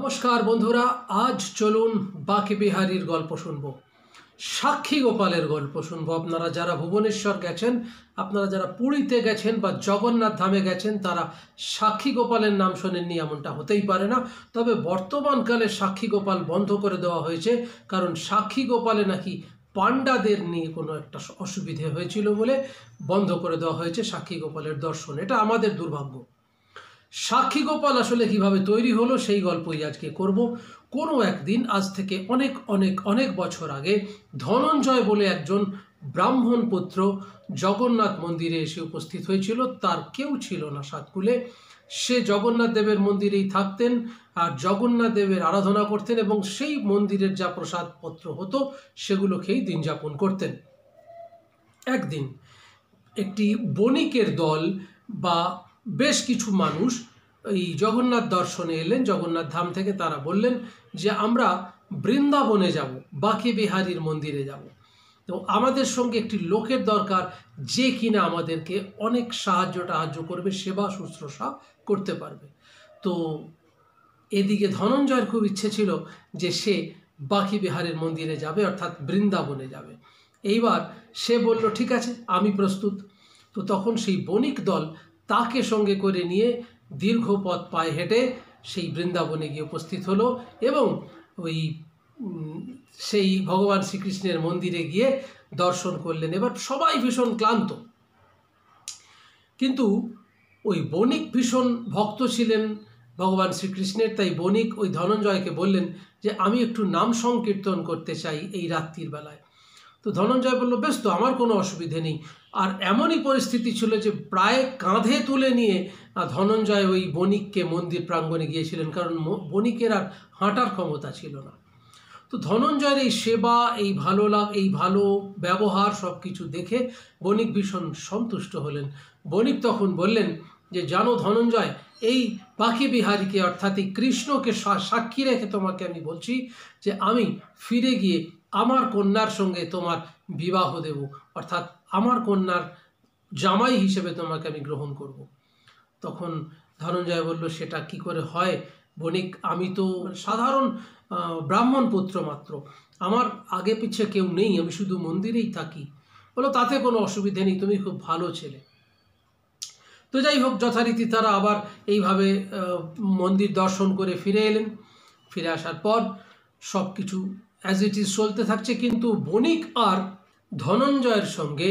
নমস্কার বন্ধুরা, আজ চলুন বাঁকে বিহারীর গল্প শুনব। সাক্ষী গোপালের গল্প শুনবো। আপনারা যারা ভুবনেশ্বর গেছেন, আপনারা যারা পুরীতে গেছেন বা জগন্নাথ ধামে গেছেন, তারা সাক্ষী গোপালের নাম শোনেননি এমনটা হতেই পারে না। তবে বর্তমানকালে সাক্ষী গোপাল বন্ধ করে দেওয়া হয়েছে, কারণ সাক্ষী গোপালে নাকি পাণ্ডাদের নিয়ে কোনো একটা অসুবিধে হয়েছিল বলে বন্ধ করে দেওয়া হয়েছে সাক্ষী গোপালের দর্শন। এটা আমাদের দুর্ভাগ্য। সাক্ষী গোপাল আসলে কিভাবে তৈরি হলো সেই গল্পই আজকে করব। কোনো একদিন, আজ থেকে অনেক অনেক অনেক বছর আগে, ধনঞ্জয় বলে একজন ব্রাহ্মণ পুত্র জগন্নাথ মন্দিরে এসে উপস্থিত হয়েছিল। তার কেউ ছিল না সাতকুলে। সে জগন্নাথ দেবের মন্দিরেই থাকতেন আর জগন্নাথ দেবের আরাধনা করতেন এবং সেই মন্দিরের যা প্রসাদপত্র হতো সেগুলো খেয়েই দিন যাপন করতেন। একদিন একটি বণিকের দল বা বেশ কিছু মানুষ এই জগন্নাথ দর্শনে এলেন। জগন্নাথ ধাম থেকে তারা বললেন যে আমরা বৃন্দাবনে যাব, বাঁকে বিহারীর মন্দিরে যাব। তো আমাদের সঙ্গে একটি লোকের দরকার যে কিনা আমাদেরকে অনেক সাহায্য করবে, সেবা শুশ্রূষা করতে পারবে। তো এদিকে ধনঞ্জয়ের খুব ইচ্ছে ছিল যে সে বাঁকে বিহারীর মন্দিরে যাবে, অর্থাৎ বৃন্দাবনে যাবে। এইবার সে বলল, ঠিক আছে, আমি প্রস্তুত। তো তখন সেই বণিক দল তাকে সঙ্গে করে নিয়ে দীর্ঘ পথ পায়ে হেঁটে সেই বৃন্দাবনে গিয়ে উপস্থিত হলো এবং ওই সেই ভগবান শ্রীকৃষ্ণের মন্দিরে গিয়ে দর্শন করলেন। এবার সবাই ভীষণ ক্লান্ত, কিন্তু ওই বণিক ভীষণ ভক্ত ছিলেন ভগবান শ্রীকৃষ্ণের। তাই বণিক ওই ধনঞ্জয়কে বললেন যে আমি একটু নাম সংকীর্তন করতে চাই এই রাত্রির বেলায়। তো ধনঞ্জয় বলল, বেশ, তো আমার কোনো অসুবিধে নেই। আর এমনই পরিস্থিতি ছিল যে প্রায় কাঁধে তুলে নিয়ে ধনঞ্জয় ওই বণিককে মন্দির প্রাঙ্গণে গিয়েছিলেন, কারণ বণিকের আর হাঁটার ক্ষমতা ছিল না। তো ধনঞ্জয়ের এই সেবা, এই ভালো ব্যবহার সব কিছু দেখে বণিক ভীষণ সন্তুষ্ট হলেন। বণিক তখন বললেন যে জানো ধনঞ্জয়, এই বাঁকে বিহারীকে অর্থাৎ এই কৃষ্ণকে সাক্ষী রেখে তোমাকে আমি বলছি যে আমি ফিরে গিয়ে আমার কন্যার সঙ্গে তোমার বিবাহ দেব, অর্থাৎ আমার কন্যার জামাই হিসেবে তোমাকে আমি গ্রহণ করব। তখন ধনঞ্জয় বলল, সেটা কি করে হয় বণিক? আমি তো সাধারণ ব্রাহ্মণ পুত্র মাত্র, আমার আগে পিছে কেউ নেই, আমি শুধু মন্দিরেই থাকি। বলো, তাতে কোনো অসুবিধে নেই, তুমি খুব ভালো ছেলে। তো যাই হোক, যথারীতি তারা আবার এইভাবে মন্দির দর্শন করে ফিরে এলেন। ফিরে আসার পর সব কিছু অ্যাজ ইট ইজ চলতে থাকছে, কিন্তু বণিক আর ধনঞ্জয়ের সঙ্গে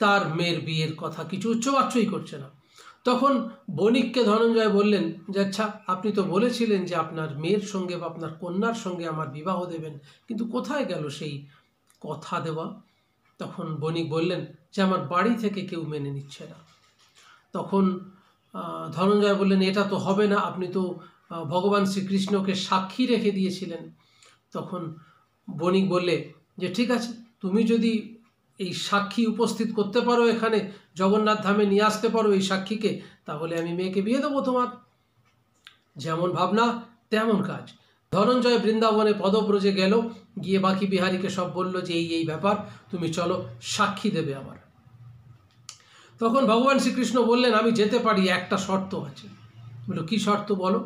তার মেয়ের বিয়ের কথা কিছু উচ্চবাচ্যই করছে না। তখন বণিককে ধনঞ্জয় বললেন যে আচ্ছা, আপনি তো বলেছিলেন যে আপনার মেয়ের সঙ্গে বা আপনার কন্যার সঙ্গে আমার বিবাহ দেবেন, কিন্তু কোথায় গেল সেই কথা দেওয়া? তখন বণিক বললেন যে আমার বাড়ি থেকে কেউ মেনে নিচ্ছে না। তখন ধনঞ্জয় বললেন, এটা তো হবে না, আপনি তো ভগবান শ্রীকৃষ্ণকে সাক্ষী রেখে দিয়েছিলেন। তখন বণিক বললে যে ঠিক আছে, তুমি যদি এই সাক্ষী উপস্থিত করতে পারো, এখানে জগন্নাথ ধামে নিয়ে আসতে পারো এই সাক্ষীকে, তাহলে আমি মেয়েকে বিয়ে দেবো তোমার। যেমন ভাবনা তেমন কাজ। ধনঞ্জয় বৃন্দাবনে পদব্রজে গেল, গিয়ে বাঁকে বিহারীকে সব বলল যে এই ব্যাপার, তুমি চলো, সাক্ষী দেবে আমার। তখন ভগবান শ্রীকৃষ্ণ বললেন, আমি যেতে পারি, একটা শর্ত আছে। বলল, কি শর্ত বলো?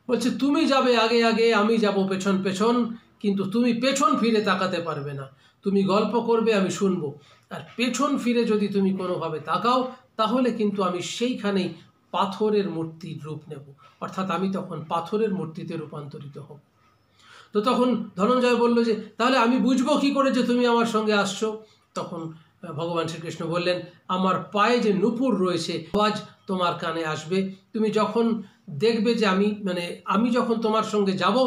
বলছে, তুমি যাবে আগে আগে, আমি যাব পেছন পেছন, কিন্তু তুমি পেছন ফিরে তাকাতে পারবে না। তুমি গল্প করবে, আমি শুনবো, আর পেছন ফিরে যদি তুমি কোনোভাবে তাকাও তাহলে কিন্তু আমি সেইখানেই পাথরের মূর্তির রূপ নেব, অর্থাৎ আমি তখন পাথরের মূর্তিতে রূপান্তরিত হব। তো তখন ধনঞ্জয় বলল যে তাহলে আমি বুঝবো কি করে যে তুমি আমার সঙ্গে আসছো? তখন ভগবান শ্রীকৃষ্ণ বললেন, আমার পায়ে যে নূপুর রয়েছে, আওয়াজ তোমার কানে আসবে। তুমি যখন দেখবে যে আমি যখন তোমার সঙ্গে যাব,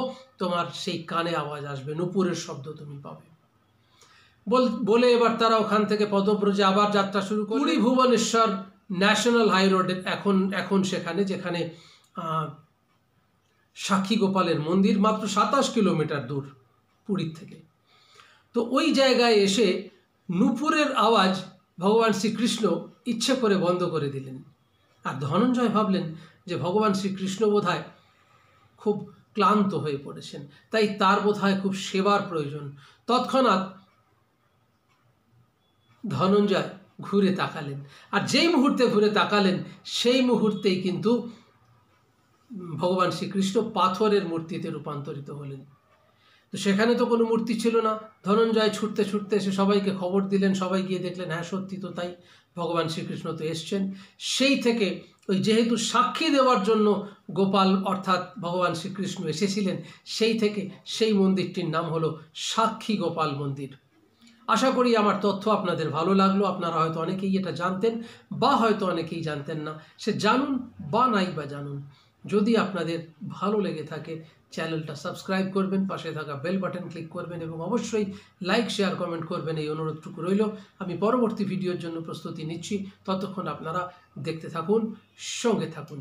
তোমার সেই কানে আওয়াজ আসবে, নূপুরের শব্দ তুমি পাবে। বলে এবার তারা ওখান থেকে পদব্রজে আবার যাত্রা শুরু করে পুরী ভুবনেশ্বর ন্যাশনাল হাই রোডে, এখন সেখানে, যেখানে সাক্ষী গোপালের মন্দির মাত্র 27 কিলোমিটার দূর পুরীর থেকে। তো ওই জায়গায় এসে নূপুরের আওয়াজ ভগবান শ্রীকৃষ্ণ ইচ্ছে করে বন্ধ করে দিলেন। আর ধনঞ্জয় ভাবলেন যে ভগবান শ্রীকৃষ্ণ বোধহয় খুব ক্লান্ত হয়ে পড়েছেন, তাই তার বোধহয় খুব সেবার প্রয়োজন। তৎক্ষণাৎ ধনঞ্জয় ঘুরে তাকালেন, আর যেই মুহূর্তে ঘুরে তাকালেন সেই মুহূর্তেই কিন্তু ভগবান শ্রীকৃষ্ণ পাথরের মূর্তিতে রূপান্তরিত হলেন। তো সেখানে তো কোনো মূর্তি ছিল না। ধনঞ্জয় ছুটতে ছুটতে এসে সবাইকে খবর দিলেন, সবাই গিয়ে দেখলেন হ্যাঁ সত্যি তো তাই, ভগবান শ্রীকৃষ্ণ তো এসছেন। সেই থেকে ওই যেহেতু সাক্ষী দেওয়ার জন্য গোপাল অর্থাৎ ভগবান শ্রীকৃষ্ণ এসেছিলেন, সেই থেকে সেই মন্দিরটির নাম হলো সাক্ষী গোপাল মন্দির। আশা করি আমার তথ্য আপনাদের ভালো লাগলো। আপনারা হয়তো অনেকেই এটা জানতেন বা হয়তো অনেকেই জানতেন না, সে জানুন বা নাই বা জানুন। যদি আপনাদের ভালো লেগে থাকে চ্যানেলটা সাবস্ক্রাইব করবেন, পাশে থাকা বেল বাটন ক্লিক করবেন এবং অবশ্যই লাইক শেয়ার কমেন্ট করবেন, এই অনুরোধটুকু রইল। আমি পরবর্তী ভিডিওর জন্য প্রস্তুতি নিচ্ছি, ততক্ষণ আপনারা দেখতে থাকুন, সঙ্গে থাকুন।